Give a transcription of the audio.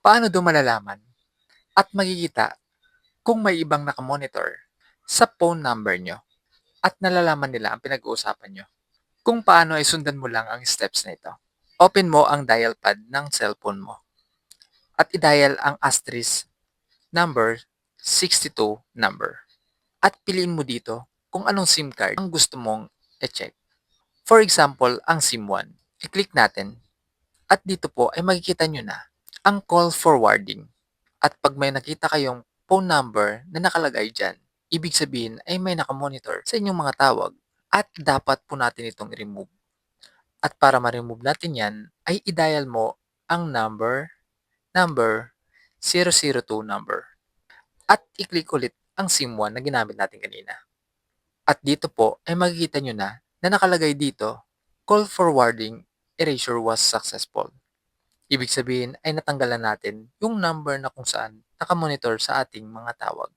Paano daw malalaman at makikita kung may ibang nakamonitor sa phone number nyo at nalalaman nila ang pinag-uusapan nyo? Kung paano ay sundan mo lang ang steps na ito. Open mo ang dial pad ng cellphone mo at i-dial ang asterisk number 62 number. At piliin mo dito kung anong SIM card ang gusto mong i-check. For example, ang SIM 1. I-click natin at dito po ay makikita nyo na ang call forwarding. At pag may nakita kayong phone number na nakalagay dyan, ibig sabihin ay may nakamonitor sa inyong mga tawag at dapat po natin itong i-remove. At para ma-remove natin yan, ay i-dial mo ang number 002 number. At i-click ulit ang SIM 1 na ginamit natin kanina. At dito po ay makikita nyo na nakalagay dito, call forwarding erasure was successful. Ibig sabihin ay natanggalan natin yung number na kung saan nakamonitor sa ating mga tawag.